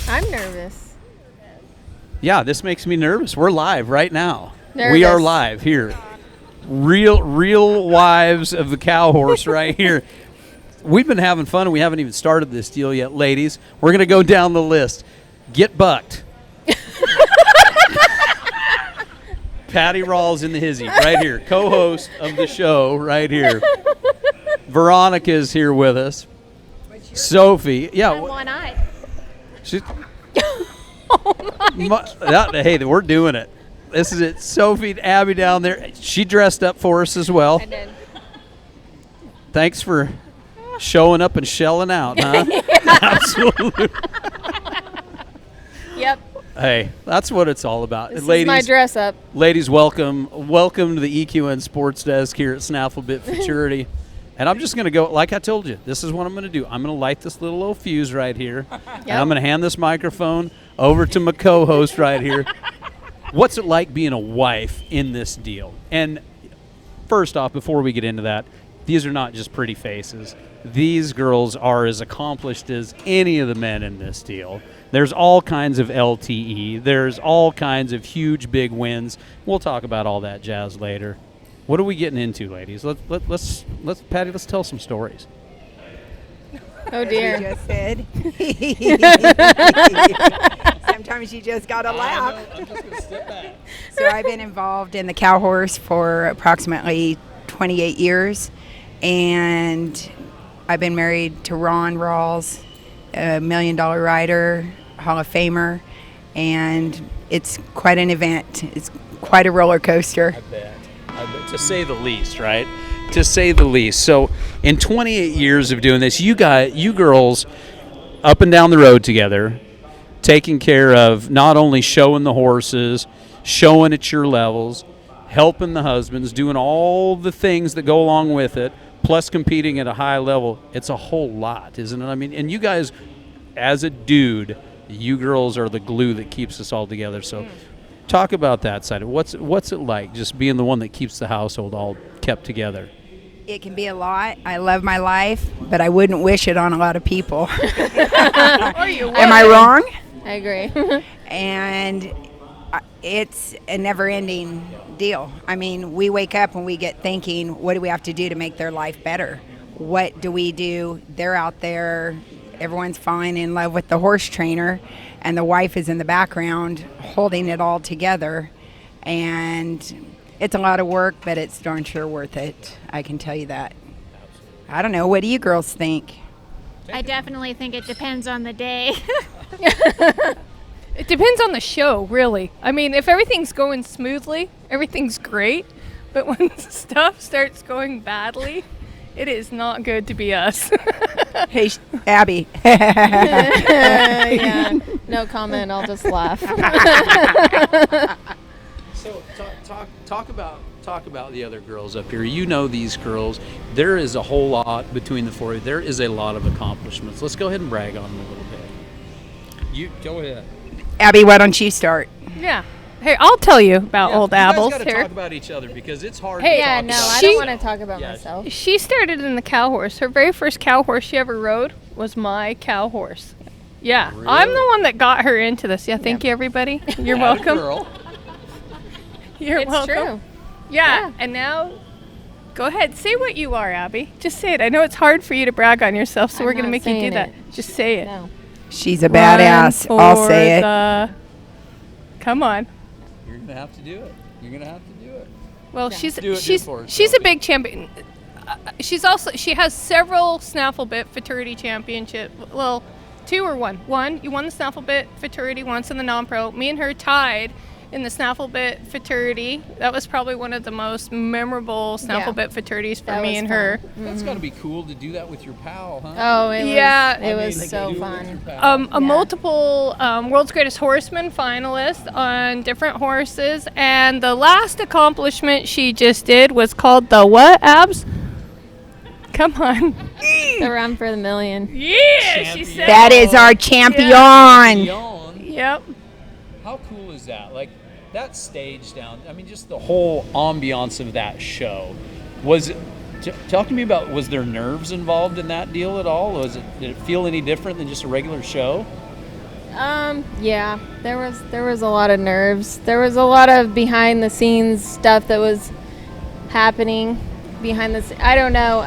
I'm nervous. Yeah, this makes me nervous. We're live right now. Nervous. We are live here. Real wives of the cow horse right here. We've been having fun, and we haven't even started this deal yet, ladies. We're going to go down the list. Get bucked. Patty Ralls in the hizzy right here. Co-host of the show right here. Veronica is here with us. Sophie. Yeah. I'm one-eyed. She's, hey, we're doing it. This is it. Sophie and Abbie down there. She dressed up for us as well. I did. Thanks for showing up and shelling out, huh? Absolutely. Yep. Hey, that's what it's all about. This ladies, is my dress up. Ladies, welcome to the EQN Sports Desk here at Snafflebit Futurity. And I'm just going to go, like I told you, this is what I'm going to do. I'm going to light this little old fuse right here. Yep. And I'm going to hand this microphone over to my co-host right here. What's it like being a wife in this deal? And first off, before we get into that, these are not just pretty faces. These girls are as accomplished as any of the men in this deal. There's all kinds of LTE. There's all kinds of huge, big wins. We'll talk about all that jazz later. What are we getting into, ladies? Let's Patty, let's tell some stories. Oh dear. You just said. Sometimes you just gotta laugh. I'm just gonna step back. So I've been involved in the cow horse for approximately 28 years, and I've been married to Ralls, a $1 million rider, Hall of Famer, and it's quite an event. It's quite a roller coaster. I bet. To say the least, right? To say the least. So, in 28 years of doing this, you girls up and down the road together, taking care of not only showing the horses, showing at your levels, helping the husbands, doing all the things that go along with it, plus competing at a high level. It's a whole lot, isn't it? I mean, and you guys, as a dude, you girls are the glue that keeps us all together. So, talk about that side. What's it like, just being the one that keeps the household all kept together? It can be a lot. I love my life, but I wouldn't wish it on a lot of people. Am I wrong? I agree. And it's a never-ending deal. I mean, we wake up and we get thinking, what do we have to do to make their life better? What do we do? They're out there. Everyone's falling in love with the horse trainer, and the wife is in the background holding it all together. And it's a lot of work, but it's darn sure worth it. I can tell you that. I don't know. What do you girls think? I definitely think it depends on the day. It depends on the show, really. I mean, if everything's going smoothly, everything's great. But when stuff starts going badly, it is not good to be us. Hey, Abbie. Yeah. No comment. I'll just laugh. So talk about the other girls up here. You know these girls. There is a whole lot between the four of you. There is a lot of accomplishments. Let's go ahead and brag on them a little bit. You go ahead. Abbie, why don't you start? Yeah. Hey, I'll tell you about old Apples You guys here. talk about each other because it's hard Hey, to Yeah, talk no, about. I don't want to talk about myself. She started in the cow horse. Her very first cow horse she ever rode was my cow horse. Yeah, Really? I'm the one that got her into this. Yeah, thank you, everybody. You're Atta welcome. girl. You're It's welcome. true. Yeah, and now, go ahead. Say what you are, Abbie. Just say it. I know it's hard for you to brag on yourself, so I'm we're going to not make you do saying that. it. Just say it. No. She's a badass. Run I'll say it. for Come on. You're gonna have to do it. You're gonna have to do it. Well, Yeah. she's Do it she's for us, she's a Sophie. big champion. She has several Snafflebit Futurity Championship. Well, two or one. One, you won the Snafflebit Futurity once in the non-pro. Me and her tied in the Snafflebit Futurity. That was probably one of the most memorable Snafflebit Futurities for That me was and fun. her. That's got to be cool to do that with your pal, huh? Oh, it Yeah. was, it I was mean, so do it with fun. your pal. A multiple World's Greatest Horseman finalist on different horses, and the last accomplishment she just did was called the what, Abs? Come on. The run for the million. Yeah, she said. That is our champion. Beyond. Yep. How cool is that? Like that stage down. I mean, just the whole ambiance of that show. Was talk to me about. Was there nerves involved in that deal at all? Did it feel any different than just a regular show? Yeah, there was a lot of nerves. There was a lot of behind the scenes stuff that was happening behind the I don't know.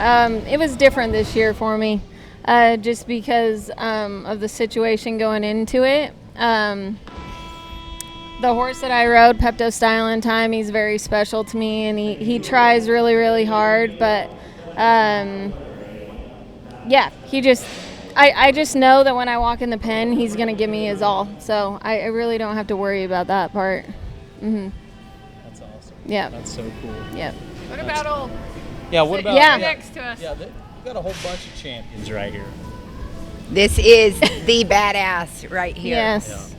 It was different this year for me, just because of the situation going into it. The horse that I rode, Pepto Style in Time, he's very special to me, and he tries really, really hard. But yeah, I just know that when I walk in the pen, he's going to give me his all. So I really don't have to worry about that part. Mm-hmm. That's awesome. Yeah. That's so cool. Yeah. What about old? Yeah, what about Next to us? Yeah, we've got a whole bunch of champions right here. This is the badass right here. Yes.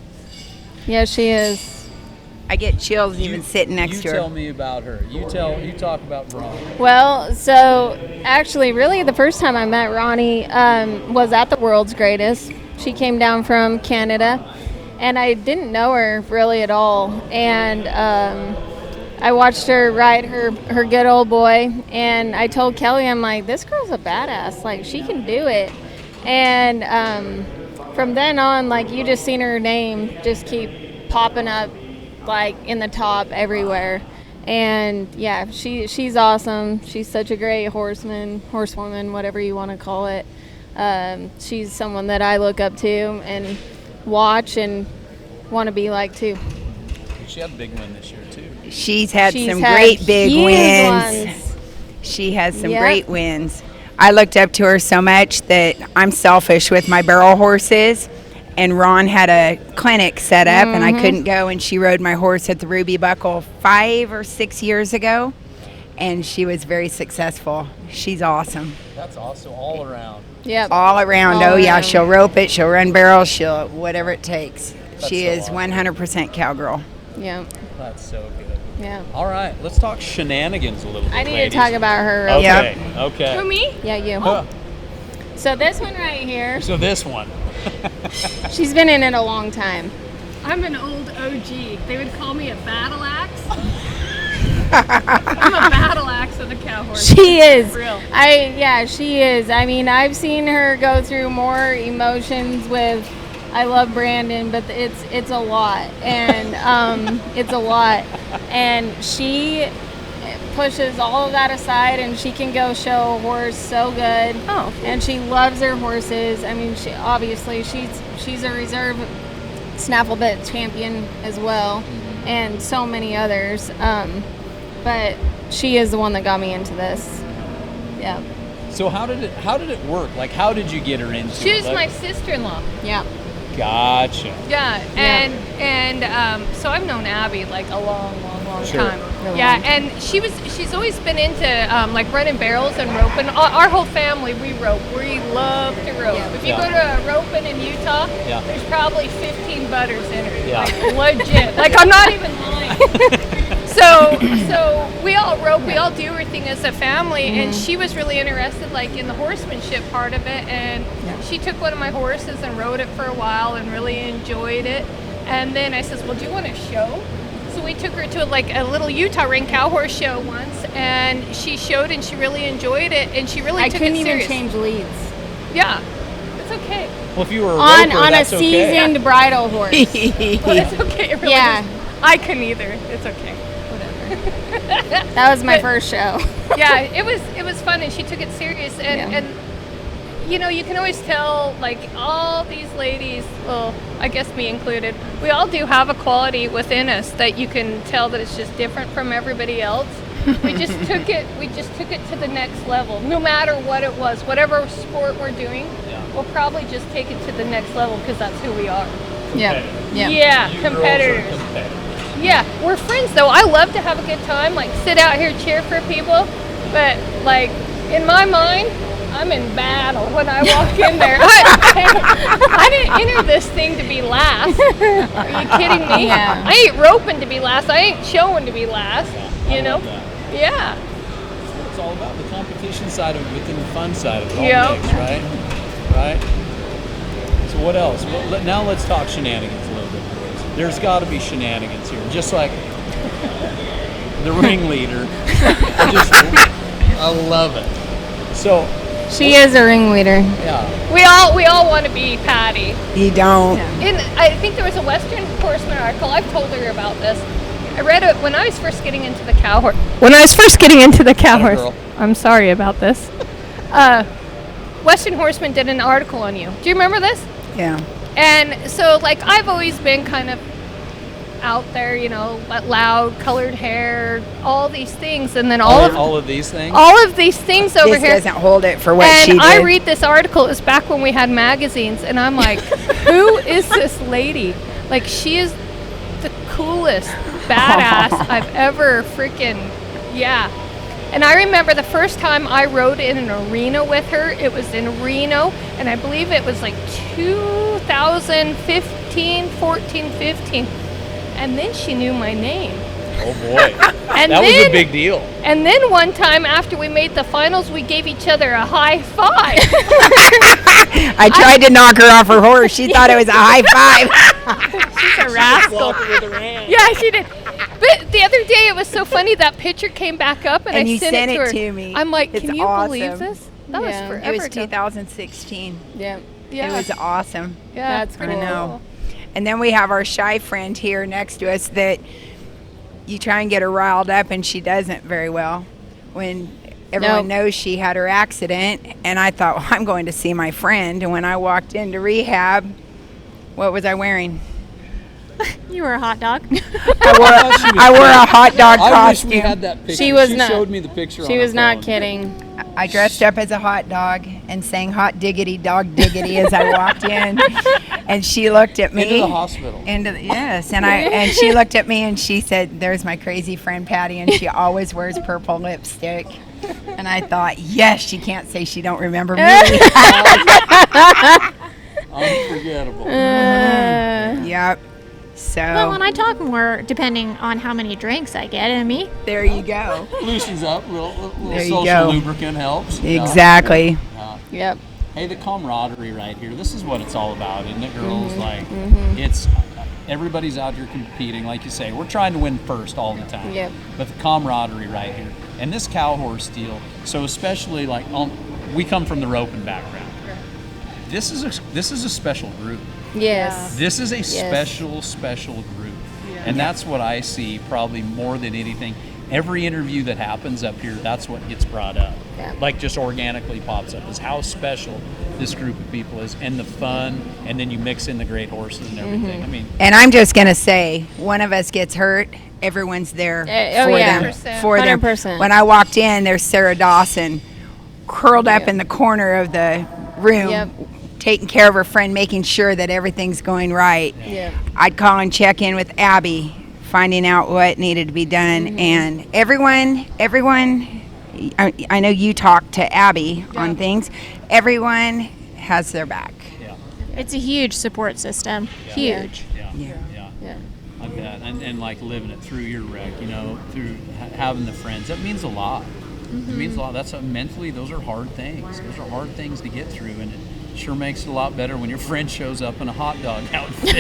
Yeah, she is. I get chills even sitting next to her. You tell me about her. You talk about Veronica. Well, so actually, really, the first time I met Ronnie was at the World's Greatest. She came down from Canada, and I didn't know her really at all. And I watched her ride her good old boy, and I told Kelly, I'm like, this girl's a badass. Like, she can do it. And from then on, like, you just seen her name just keep popping up, like, in the top everywhere. And yeah, she's awesome. She's such a great horsewoman, whatever you want to call it. She's someone that I look up to and watch and want to be like too. She had a big win this year too. She's had some great big wins. She has some great wins. I looked up to her so much that I'm selfish with my barrel horses. And Ron had a clinic set up, and I couldn't go, and she rode my horse at the Ruby Buckle 5 or 6 years ago, and she was very successful. She's awesome. That's awesome all around. Yeah. All around. Yeah, she'll rope it, she'll run barrels, she'll whatever it takes. She is awesome. 100% cowgirl. Yeah. That's so good. Yeah. All right, let's talk shenanigans a little bit. I need ladies. to talk about her real Okay. quick. Okay. Who, me? Yeah, you. Oh. So this one right here, So this one. she's been in it a long time. I'm an old OG. They would call me a battle axe. I'm a battle axe of the cow horse. She is. For real. She is. I mean, I've seen her go through more emotions with I love Brandon, but it's a lot. And it's a lot. And she pushes all of that aside, and she can go show a horse so good. Oh. And she loves her horses. I mean, she's a reserve snaffle bit champion as well, and so many others. But she is the one that got me into this. Yeah. So how did it work? Like, how did you get her into it? She was my sister-in-law. Yeah. Gotcha. Yeah, and so I've known Abbie like a long Sure. time. Really Yeah, long. and she's always been into like running barrels and roping. Our whole family, we rope. We love to rope. Yeah. If you go to roping in Utah, there's probably 15 Buttars in her. Yeah. Like legit. Like I'm not even lying. So we all rope, we all do everything as a family, and she was really interested like in the horsemanship part of it, and she took one of my horses and rode it for a while and really enjoyed it. And then I says, well, do you want to show? So we took her to like a little Utah ring cow horse show once, and she showed and she really enjoyed it, and she really took it serious. I couldn't even change leads. Yeah, it's okay. Well, if you were a On roper, a that's okay. seasoned bridal horse. Well, it's okay. It really Yeah. is. I couldn't either. It's okay. That was my first show. Yeah, it was fun, and she took it serious, and you know, you can always tell like all these ladies, well, I guess me included, we all do have a quality within us that you can tell that it's just different from everybody else. We just took it to the next level. No matter what it was, whatever sport we're doing, we'll probably just take it to the next level because that's who we are. Yeah. Yeah, You girls are competitors. competitors. Yeah, we're friends though. I love to have a good time, like sit out here cheer for people, but like in my mind, I'm in battle when I walk in there. I didn't enter this thing to be last. Are you kidding me? Yeah. I ain't roping to be last. I ain't showing to be last. I You know? love that. Yeah. It's all about the competition side of it within the fun side of it. All Yeah. mixed, right? So what else? Well, now let's talk shenanigans a little bit, boys. There's got to be shenanigans here, just like the ringleader. I love it. So She is a ringleader. Yeah. We all want to be Patty. You don't. I think there was a Western Horseman article. I've told her about this. I read it when I was first getting into the cow horse. Girl. I'm sorry about this. Western Horseman did an article on you. Do you remember this? Yeah. And so, like, I've always been kind of out there, you know, loud, colored hair, all these things, and then All of these things. all of these things over This here. doesn't hold it for what And she did. I read this article. It was back when we had magazines, and I'm like, who is this lady? Like, she is the coolest badass I've ever freaking, yeah. And I remember the first time I rode in an arena with her, it was in Reno, and I believe it was like 2015, 14, 15. And then she knew my name. Oh boy. And That was then- a big deal. And then one time after we made the finals, we gave each other a high five. I tried to knock her off her horse. She thought it was a high five. She's a rascal. Yeah, she did. But the other day, it was so funny. That picture came back up, and And I you sent sent it it to her. to me. I'm like, It's can you believe awesome. this? That was Yeah. forever It was ago. 2016. Yeah. Yeah. It was awesome. Yeah, That's pretty I know. cool. And then we have our shy friend here next to us that you try and get her riled up and she doesn't very well. When everyone knows she had her accident, and I thought, well, I'm going to see my friend. And when I walked into rehab, what was I wearing? You were a hot dog. I wore a hot dog I wish costume. we had that picture. She was not- showed me the picture. She on was her not phone. kidding. I dressed up as a hot dog and sang hot diggity dog diggity as I walked in. And she looked at me. Into the hospital. Yes, and she looked at me and she said, "There's my crazy friend Patty, and she always wears purple lipstick." And I thought, yes, she can't say she don't remember me. Unforgettable. Yep. So Well, when I talk more, depending on how many drinks I get in me. there you go. Loosens up. Little There you social go. lubricant helps. you know. Exactly. Yep. Hey, the camaraderie right here. This is what it's all about, isn't it, girls? Like, it's everybody's out here competing. Like you say, we're trying to win first all the time. Yep. But the camaraderie right here, and this cow horse deal. So especially like, we come from the roping background. This is a special group. Yes. This is a special group. And that's what I see probably more than anything. Every interview that happens up here, that's what gets brought up. Yeah. Like just organically pops up, is how special this group of people is, and the fun, and then you mix in the great horses and everything. I mean, And I'm just gonna say, one of us gets hurt, everyone's there oh, for yeah. them. 100%. For them. 100%. When I walked in, there's Sarah Dawson, curled up in the corner of the room, Yep. taking care of her friend, making sure that everything's going right. Yeah. I'd call and check in with Abbie, finding out what needed to be done, and everyone. I know you talk to Abbie on things. Everyone has their back. yeah, It's a huge support system. Huge. yeah. Yeah. I bet. And like living it through your wreck, you know, through having the friends, that means a lot. It means a lot. That's mentally, those are hard things. Those are hard things to get through, and it sure makes it a lot better when your friend shows up in a hot dog outfit.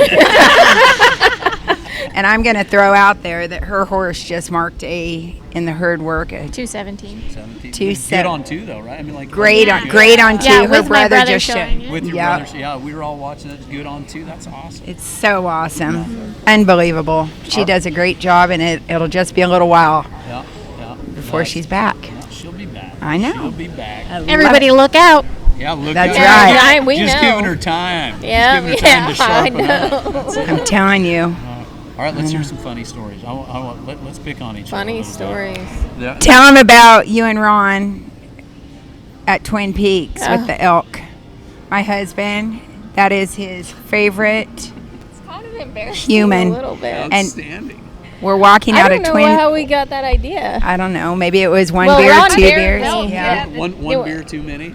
And I'm going to throw out there that her horse just marked in the herd work a 217. 17. Two Good on two though, right? I mean, like great Yeah. on two. Yeah, Her with my brother brother just showing showed. it. with your Yeah. brothers. Yeah, we were all watching it. Good on two. That's awesome. It's so awesome, unbelievable. She does a great job, and it'll just be a little while Yeah. before Nice. she's back. Yeah, she'll be back. I know. She'll be back. Everybody look out. Yeah, look That's out. right. Yeah, we Just know. giving her time. Yeah, Just giving her time to I sharpen up. know. I'm telling you. All right, let's hear some funny stories. Let's pick on each other. Funny a little bit. stories. Yeah. Tell them about you and Ron at Twin Peaks with the elk. My husband, that is his favorite. It's kind of embarrassing Human. a little bit. And- Outstanding. We're walking I out don't of know Twin. how we got that idea. I don't know. Maybe it was one Well, beer, Ron two beer- beers. no, Yeah. One It- beer too many.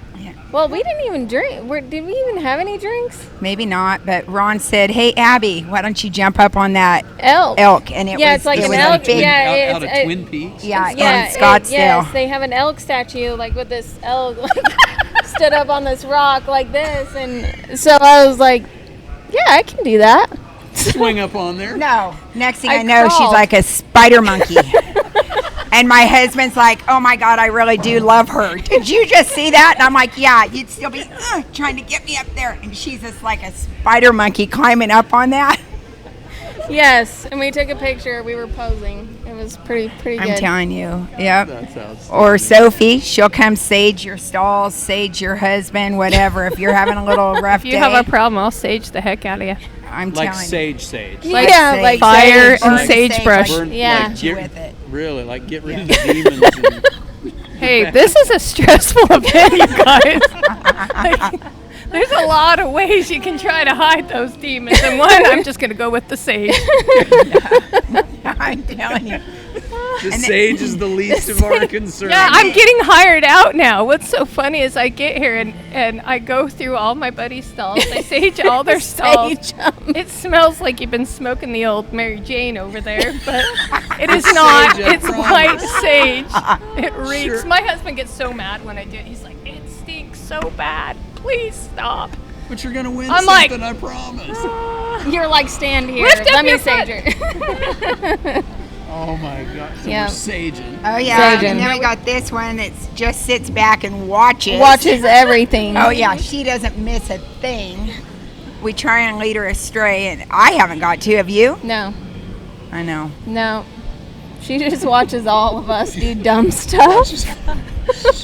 Well, we didn't even drink. Did we even have any drinks? Maybe not. But Ron said, "Hey, Abbie, why don't you jump up on that Elk. elk?" And it Yeah, was it's like it an was a elk. big- Yeah, out of it's- Twin Peaks. Yeah, Yeah, in Scottsdale. yes, they have an elk statue, like with this elk like, stood up on this rock like this, and so I was like, "Yeah, I can do that." Swing up on there. No. Next thing I I know, she's crawled. like a spider monkey. And my husband's like, oh my God, I really do love her. Did you just see that? And I'm like, yeah, you'd still be trying to get me up there. And she's just like a spider monkey climbing up on that. Yes, and we took a picture. We were posing. It was pretty good. I'm telling you. Yep. That sounds Or Sophie, she'll come sage your stalls, sage your husband, whatever. If you're having a little rough If you day, have a problem, I'll sage the heck out of you. I'm like telling sage. Like yeah, sage. like Fire sage. and Burn sagebrush. Burn, Yeah. like, get, with it. really, like get rid of the demons. Hey, this is a stressful event, you guys. Like, there's a lot of ways you can try to hide those demons, and one, I'm just going to go with the sage. I'm telling you. The sage is the least of our concerns. Yeah, I'm getting hired out now. What's so funny is I get here and I go through all my buddies' stalls. I sage all their stalls. Sage 'em. It smells like you've been smoking the old Mary Jane over there, but it is not. sage, I It's promise. white sage. It reeks. Sure. My husband gets so mad when I do it. He's like, it stinks so bad. Please stop. But you're gonna win I'm like- something, I promise. You're like, stand here. Lift up Let me your sage foot. her. Oh my God. So Yeah. we're saging. Oh, yeah. Saging. And then we got this one that just sits back and watches. Watches everything. Oh, yeah. She doesn't miss a thing. We try and lead her astray, and I haven't got to. Have you? No, I know. no. She just watches all of us do dumb stuff.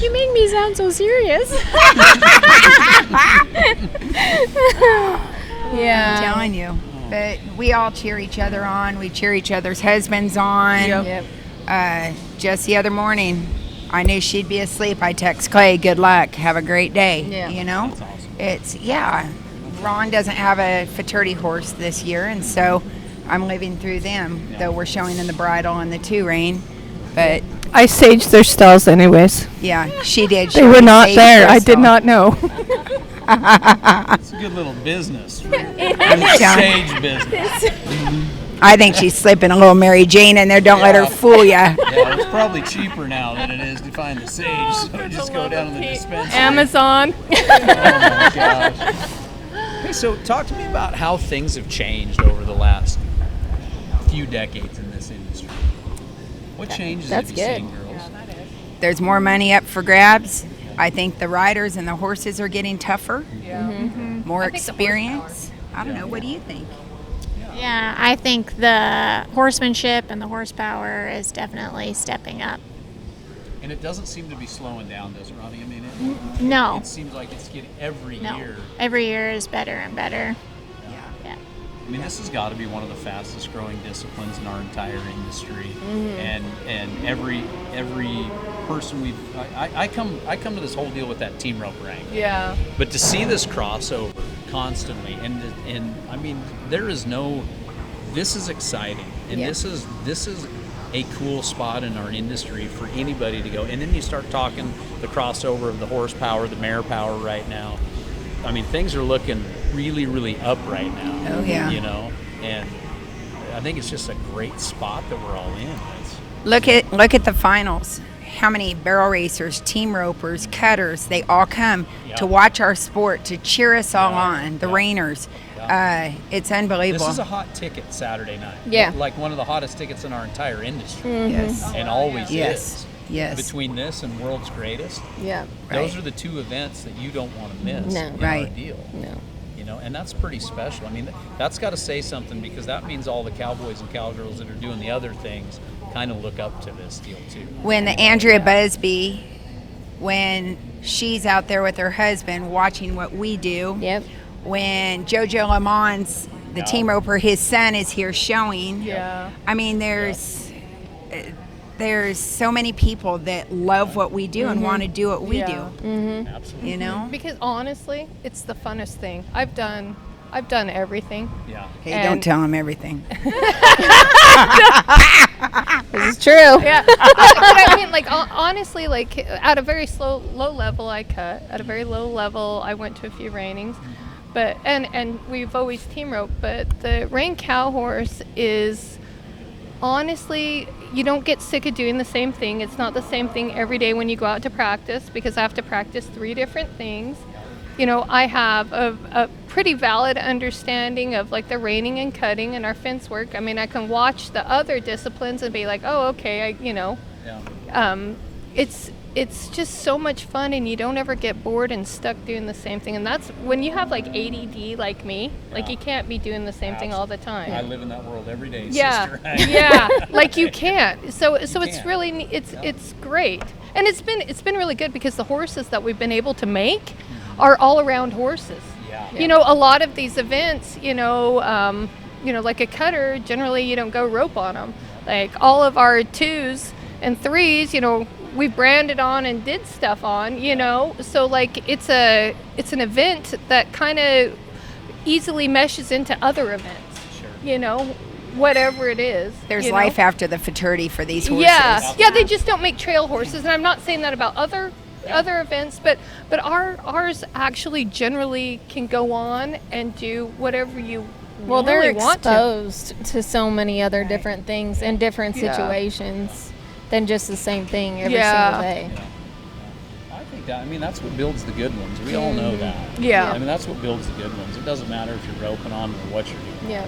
You make me sound so serious. I'm Yeah. telling you. But we all cheer each other on. We cheer each other's husbands on. Yep. Just the other morning, I knew she'd be asleep. I text Clay, good luck. Have a great day. Yeah. You know? That's awesome. It's, yeah. Ron doesn't have a fraternity horse this year, and so I'm living through them, though we're showing in the bridle and the two rein. But, I saged their stalls anyways. yeah, she did. She They were not saved there. I herself. did not know. It's a good little business. Sage business. I think she's slipping a little Mary Jane in there. Don't let her Yeah. fool ya. Yeah, it's probably cheaper now than it is to find the sage. So we just go down to the dispensary. Amazon. Oh my gosh. Hey, so talk to me about how things have changed over the last few decades in this industry. What changes That's have you good. seen, girls? There's more money up for grabs. I think the riders and the horses are getting tougher. More experience. I don't know. What do you think? Yeah, I think the horsemanship and the horsepower is definitely stepping up. And it doesn't seem to be slowing down, does it, Ronnie? I mean, No, it seems like it's getting every no. year. Every year is better and better. Yeah. I mean, this has got to be one of the fastest growing disciplines in our entire industry, and every person I come to this whole deal with that team rope rank. Yeah. But to see this crossover constantly, and I mean, this is exciting, and Yeah. this is a cool spot in our industry for anybody to go. And then you start talking the crossover of the horsepower, the mare power right now. I mean, things are looking really, really up right now. Oh, yeah. You know, and I think it's just a great spot that we're all in. Look at the finals. How many barrel racers, team ropers, cutters, they all come Yeah. to watch our sport, to cheer us all on, the Yeah. rainers. Yeah. It's unbelievable. This is a hot ticket Saturday night. Yeah. Like one of the hottest tickets in our entire industry. Yes. And always Yes. is. Yes. Between this and World's Greatest, Yeah. those Right. are the two events that you don't want to miss No. in Right. our deal. No. You know, and that's pretty special. I mean, that's got to say something, because that means all the cowboys and cowgirls that are doing the other things kind of look up to this deal too. When the Andrea Busby, when she's out there with her husband watching what we do, Yep. when JoJo Lamons, the Yeah. team roper, his son is here showing. Yeah. I mean, there's so many people that love what we do and want to do what we Yeah. do. Absolutely. You know? Because honestly, it's the funnest thing. I've done everything. Yeah. Hey, And- don't tell him everything. This is true. Yeah. But I mean, like, honestly, like, at a very low level, I cut. At a very low level, I went to a few reinings. But, and we've always team roped, but the rein cow horse is, honestly, you don't get sick of doing the same thing. It's not the same thing every day when you go out to practice, because I have to practice 3 different things. You know, I have a pretty valid understanding of, like, the reining and cutting and our fence work. I mean, I can watch the other disciplines and be like, oh, okay, It's just so much fun, and you don't ever get bored and stuck doing the same thing. And that's when you have like ADD like me, like you can't be doing the same thing all the time. I live in that world every day, Yeah, sister. yeah, like you can't. So it's really it's great, and it's been really good because the horses that we've been able to make are all around horses. Yeah. You know, a lot of these events, like a cutter, generally you don't go rope on them. Like all of our 2s and 3s, we branded on and did stuff on, so like it's an event that kind of easily meshes into other events. Sure. Whatever it is. There's life after the fraternity for these horses. Yeah, they just don't make trail horses, and I'm not saying that about other events, but ours actually generally can go on and do whatever you Well, really they're want exposed to so many other different things in different situations than just the same thing every single day. I think that's what builds the good ones. We all know that. Yeah. I mean, that's what builds the good ones. It doesn't matter if you're roping on them or what you're doing. Yeah.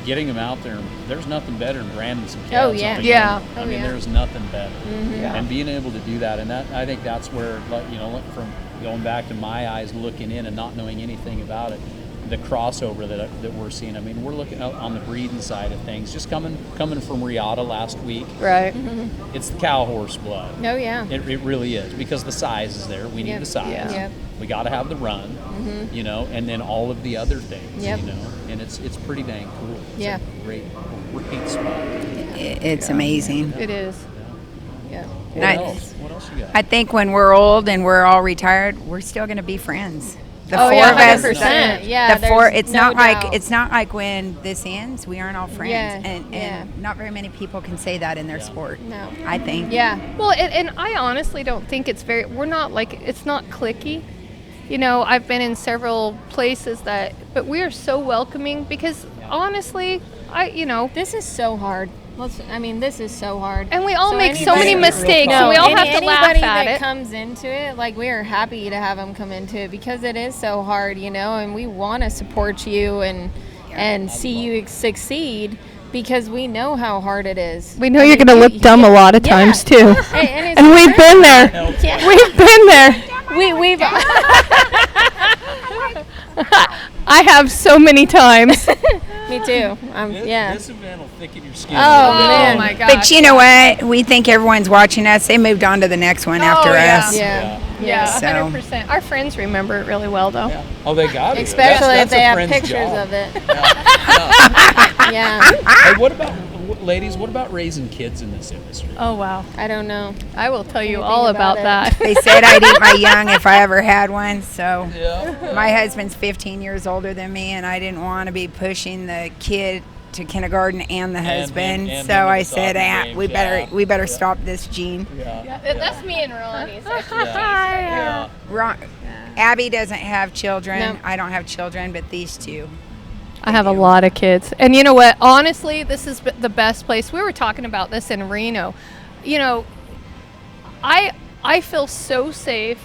Getting them out there, there's nothing better than branding some calves. Oh, yeah. on a Yeah. young one. I mean, there's nothing better. Yeah. And being able to do that, and I think that's where, from going back to my eyes looking in and not knowing anything about it, the crossover that we're seeing. I mean, we're looking out on the breeding side of things. Just coming from Riata last week. Right. It's the cow horse blood. Oh, yeah. It really is, because the size is there. We need the size. Yeah. Yep. We got to have the run, and then all of the other things, Yep. and it's pretty dang cool. It's Yeah. a great spot. It's amazing. It is. Yeah. What else you got? I think when we're old and we're all retired, we're still going to be friends. The Oh, four yeah, of us. 100%. Yeah, The four. there's It's no not like doubt. it's not like when this ends, we aren't all friends, Yeah, and yeah. not very many people can say that in their sport. No. I think. Yeah. Well, and I honestly don't think it's we're not like, it's not cliquey. I've been in several places but we are so welcoming because honestly, This is so hard. This is so hard. and we all So make so many anybody- mistakes, No, and we all have to laugh anybody at that it. comes into it, like, we are happy to have them come into it because it is so hard, and we want to support you and see you succeed because we know how hard it is. We know you're going to look dumb a lot of times too. And And we've been there. Yeah. We've been there. We've I have so many times. me too. Yeah. This event will thicken your skin. Oh, man. my God. But you know what? We think everyone's watching us. They moved on to the next one after yeah. us. Yeah. Yeah, So- 100%. Our friends remember it really well, though. Yeah. Oh, they got it. Especially if That's they a have friend's pictures job. of it. Yeah. Yeah. Hey, ladies, what about raising kids in this industry? Oh, wow. I don't know. I will tell you Anything all about about it. that. They said I'd eat my young if I ever had one. So Yeah. my husband's 15 years older than me, and I didn't want to be pushing the kid to kindergarten and the husband. and so him to I the said, soccer games, we better stop this, Gene. That's me and Ronnie's. Yeah. Abbie doesn't have children. No. I don't have children, but these two. I have a lot of kids. And you know what? Honestly, this is the best place. We were talking about this in Reno. I feel so safe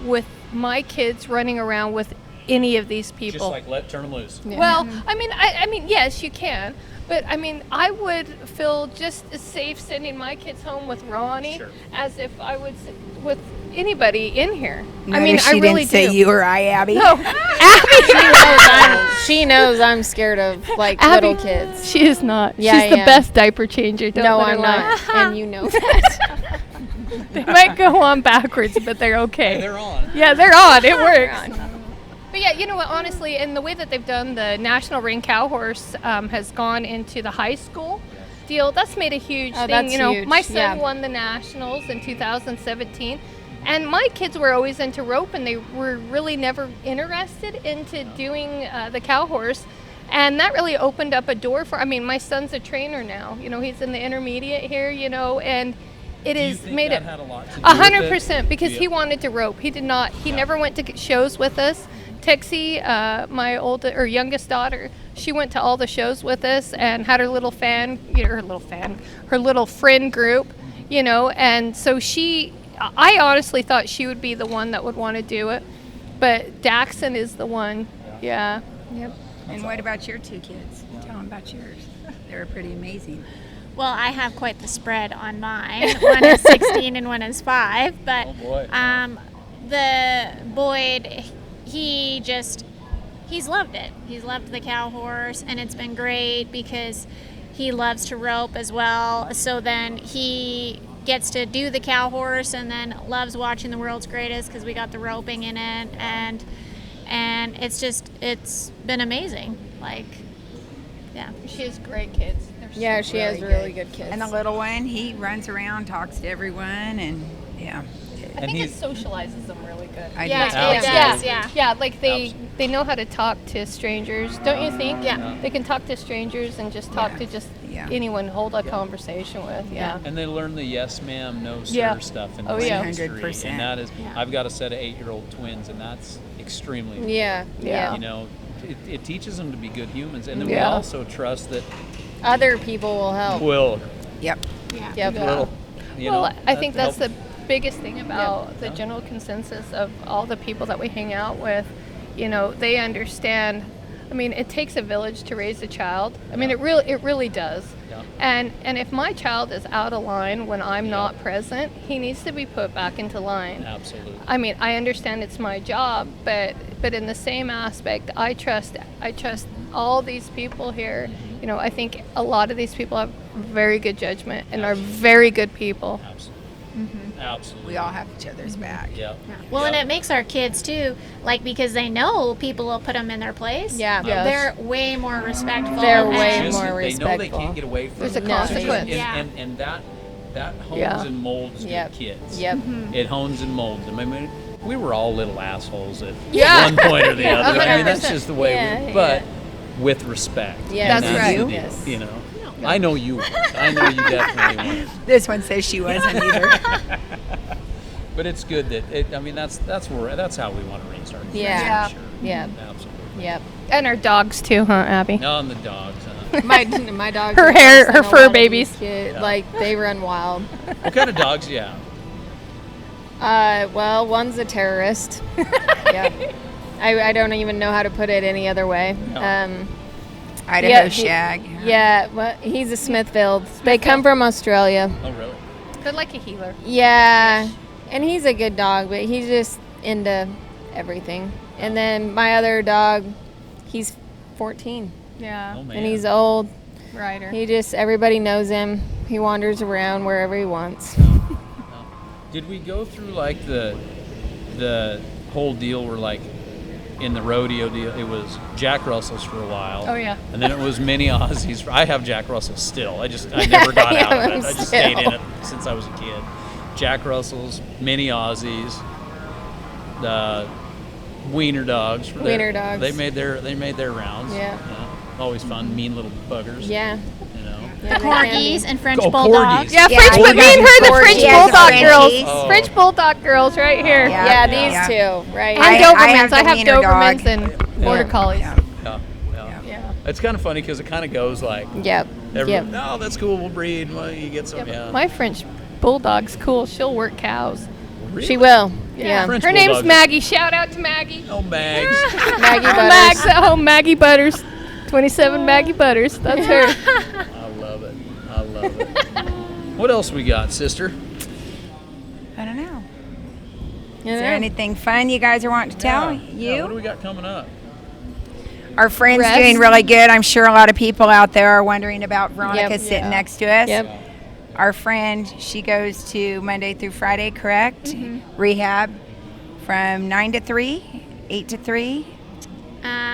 with my kids running around with any of these people. Just like turn them loose. Yeah. Well, I mean, yes, you can. But I would feel just as safe sending my kids home with Ronnie Sure. as if I would with anybody in here. Notice I she really didn't say do. you or I, Abbie. No, She knows I'm scared of Abbie, little kids. She is not. Yeah, She's I the am. best diaper changer. Don't No, let her I'm lie. not, and you know that. They might go on backwards, but they're okay. They're on. Yeah, they're on. It works. But yeah, you know what? Honestly, and the way that they've done the National Ring Cow Horse has gone into the high school deal. That's made a huge thing. That's You know, huge, my son yeah. won the nationals in 2017, and my kids were always into rope, and they were really never interested into doing the cow horse. And that really opened up a door for. My son's a trainer now. He's in the intermediate here. And it Do you has think made that it had a lot to do with it? 100% because Yeah. he wanted to rope. He did not. He never went to shows with us. Texie, my youngest daughter, she went to all the shows with us and had her little her little friend group, and so I honestly thought she would be the one that would want to do it, but Daxon is the one. Yeah. Yep. And what about your two kids? Tell them about yours. They were pretty amazing. Well, I have quite the spread on mine. One is 16 and one is 5. But Oh, boy. the Boyd, he's loved it. He's loved the cow horse, and it's been great because he loves to rope as well. So then he gets to do the cow horse and then loves watching the World's Greatest because we got the roping in it. And it's been amazing. Like, yeah. She has great kids. They're Yeah, she has really good kids. And the little one, he runs around, talks to everyone, and yeah. I think it socializes them really good. I Yeah, do it too. does, yeah. Yeah, like they know how to talk to strangers, don't you think? Yeah. They can talk to strangers and just talk to just anyone, hold a conversation with. Yeah. And they learn the yes ma'am, no sir Yeah. stuff in Oh, this yeah. industry. 100%. And that is, I've got a set of 8-year-old twins, and that's extremely Yeah. you know, it teaches them to be good humans. And then we Yeah. also trust that Other people will help. will, Yep. Yep. will you Well, know, I think that's help. the biggest thing about the general consensus of all the people that we hang out with. You know, they understand. I mean, it takes a village to raise a child. I mean, it really does. Yeah. And if my child is out of line when I'm not present, he needs to be put back into line. Absolutely. I mean, I understand it's my job, but in the same aspect, I trust all these people here. You know, I think a lot of these people have very good judgment and are very good people. Absolutely. Absolutely. We all have each other's back. Yeah. Well, and it makes our kids too, like, because they know people will put them in their place. Yeah. Yes. They're way more respectful. They're and- way Just more that they know they respectful. can't get away from There's it. a consequence. Yeah. And that hones Yeah. and molds Yep. good kids. Yep. It hones and molds them. I mean, we were all little assholes at Yeah. one point or the Yeah, other. I mean, that's 100%. just the way Yeah, we but with respect. Yeah, And that's the right. deal, Yes. You know, I know you weren't. I know you definitely weren't. This one says she wasn't either. But it's good that I mean, that's how we want to raise our kids. Yeah. For sure. Yep. Absolutely. Yep. And our dogs too, huh, Abbie? No, and the dogs. My dog. Her fur babies. Like they run wild. What kind of dogs do you have? Well, one's a terrorist. Yeah. I don't even know how to put it any other way. No. Idaho Yeah, Shag. Yeah, well, he's a Smithfield. They come from Australia. Oh, really? They're like a healer. Yeah, and he's a good dog, but he's just into everything. And then my other dog, he's 14, Yeah. Oh, man. and he's old. Rider. Everybody knows him. He wanders around wherever he wants. Did we go through like the whole deal where like in the rodeo deal it was Jack Russells for a while? Oh, yeah. And then it was mini Aussies. I have Jack Russells still. I never got out of it. I just stayed in it since I was a kid. Jack Russells, mini Aussies, the Wiener dogs. Wiener dogs. They made their rounds. Yeah. You know, always fun, mean little buggers. Yeah. You know. Yeah, The they can corgis be. and French Oh, bulldogs. corgis. Yeah, Yeah, French. we Me got and her, the Corgis French and bulldog Frenchies. girls. Oh. French bulldog girls, right here. Yeah. Yeah, Yeah. these two, right? And I Dobermans. have the I have wiener Dobermans dog. and Border Collies. Yeah. Yeah. Yeah. It's kind of funny because it kind of goes like. Yep. Everyone, Yep. no, that's cool. We'll breed. Well, you get some. Yeah. My French bulldog's cool. She'll work cows. Really? She will. Yeah. French Her name's bulldogs. Maggie. Shout out to Maggie. Oh, Mags. Maggie Mags Buttars. at home. Maggie Buttars. 27 Maggie Buttars. That's her. I love it. I love it. What else we got, sister? I don't know. You Is there know? anything fun you guys are wanting to tell? Yeah, what do we got coming up? Our friend's Rest. doing really good. I'm sure a lot of people out there are wondering about Veronica Yep. sitting Yeah. next to us. Yep. Our friend, she goes to Monday through Friday, correct? Rehab from 9 to 3, 8 to 3,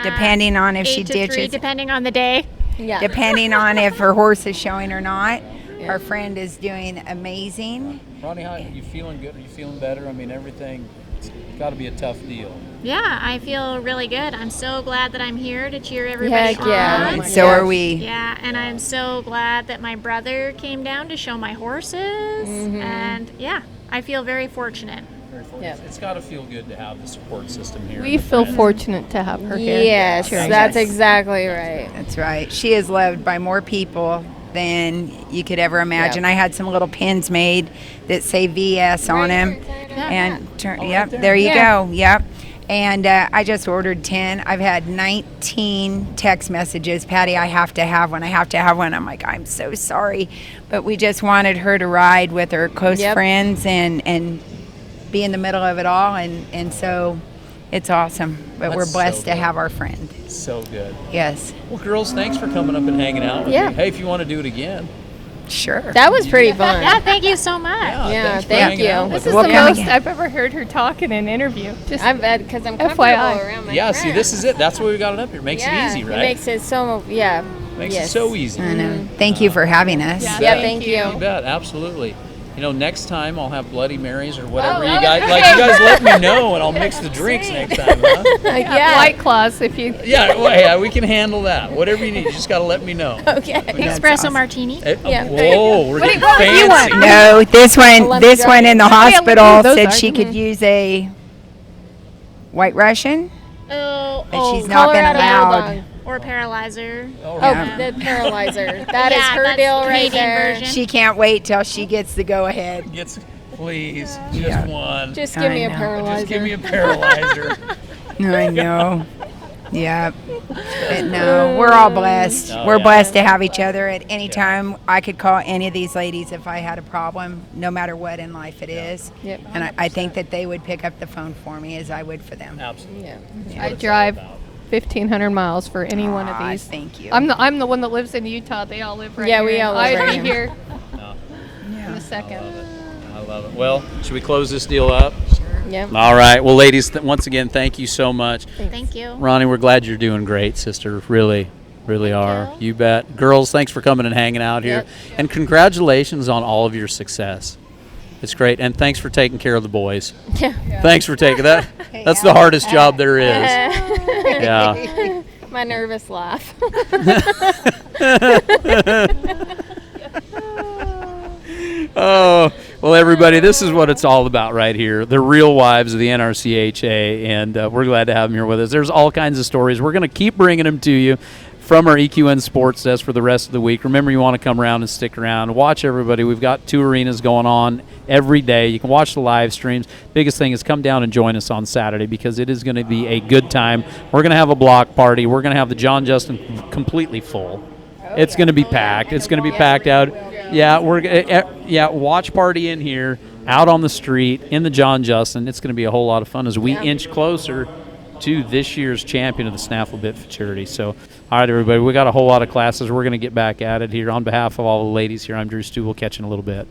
depending on if 8 she to 3, ditches, depending on the day. Yeah. depending on if her horse is showing or not. Our friend is doing amazing. Ronnie, how you feeling good? Are you feeling better? I mean, everything. It's got to be a tough deal. Yeah, I feel really good. I'm so glad that I'm here to cheer everybody Heck yeah. on. Oh So Yes. are we. Yeah, and I'm so glad that my brother came down to show my horses. And yeah, I feel very fortunate. Very fortunate. Yep. It's got to feel good to have the support system here. We and the feel friends. fortunate to have her here. Yes, Sure. that's Yes. exactly right. That's right. She is loved by more people than you could ever imagine. Yep. I had some little pins made that say VS on them. And turn, Oh, yep, right there. there you Yeah. go. Yep. And I just ordered 10. I've had 19 text messages. Patty, I have to have one. I have to have one. I'm like, I'm so sorry. But we just wanted her to ride with her close friends and be in the middle of it all. And so it's awesome. But That's we're blessed so to good. have our friend. So good. Yes. Well, girls, thanks for coming up and hanging out with Yeah. me. Hey, if you want to do it again. Sure. That was pretty fun. Yeah, thank you so much. Yeah, thanks for thank hanging you. out with This is us. the come most again. I've ever heard her talk in an interview. Just I bet because I'm comfortable FYI. around my Yeah, friends. see, this is it. That's why we got it up here. Makes it easy, right? It makes it so, Makes yes. it so easy. I know. Thank you for having us. Yeah. Yeah, Thank thank you. You you. bet, absolutely. You know, next time I'll have Bloody Marys or whatever Oh, you guys okay. like. You guys let me know, and I'll mix the drinks next time. Huh? Yeah. White Claws if you. Yeah, well, yeah, we can handle that. Whatever you need, you just got to let me know. Okay. Espresso awesome. martini. Yeah. Whoa, we're getting what do you fancy. want? No, this one Lemon in the drop. hospital those said are- she could use a White Russian, Oh, but she's not been Colorado allowed. Bulldog. or paralyzer. All Oh, right. the paralyzer. That is Yeah, her that's deal the right Canadian there. version. She can't wait till she gets the go ahead. Please, just Yeah. one. Just give me I a know. paralyzer. Just give me a paralyzer. I know. Yep. But no, we're all blessed. Oh, We're yeah. blessed to have each other at any time. I could call any of these ladies if I had a problem, no matter what in life it is. Yep. And I think that they would pick up the phone for me as I would for them. Absolutely. Yeah. I drive 1,500 miles for any one of Aw, these. thank you. I'm the one that lives in Utah. They all live right Yeah, here. we all live I'd right be here. here in a second. I love it. Well, should we close this deal up? Yep. All right. Well, ladies, once again, thank you so much. Thank you. Ronnie, we're glad you're doing great, sister. Really, really are. you. You bet. Girls, thanks for coming and hanging out here. Yep. And congratulations on all of your success. It's great. And thanks for taking care of the boys. Yeah. Thanks for taking that. That's the hardest job there is. Yeah. My nervous laugh. Oh, well, everybody, this is what it's all about right here. The real wives of the NRCHA, and we're glad to have them here with us. There's all kinds of stories. We're going to keep bringing them to you from our EQN Sports Desk for the rest of the week. Remember, you want to come around and stick around. Watch everybody. We've got 2 arenas going on every day. You can watch the live streams. Biggest thing is come down and join us on Saturday because it is going to be a good time. We're going to have a block party. We're going to have the John Justin completely full. It's going to be packed. It's going to be packed out. Yeah, watch party in here, out on the street, in the John Justin. It's going to be a whole lot of fun as we inch closer to this year's champion of the Snaffle Bit Futurity. So, all right, everybody, we got a whole lot of classes. We're going to get back at it here. On behalf of all the ladies here, I'm Drew Stu. We'll catch you in a little bit.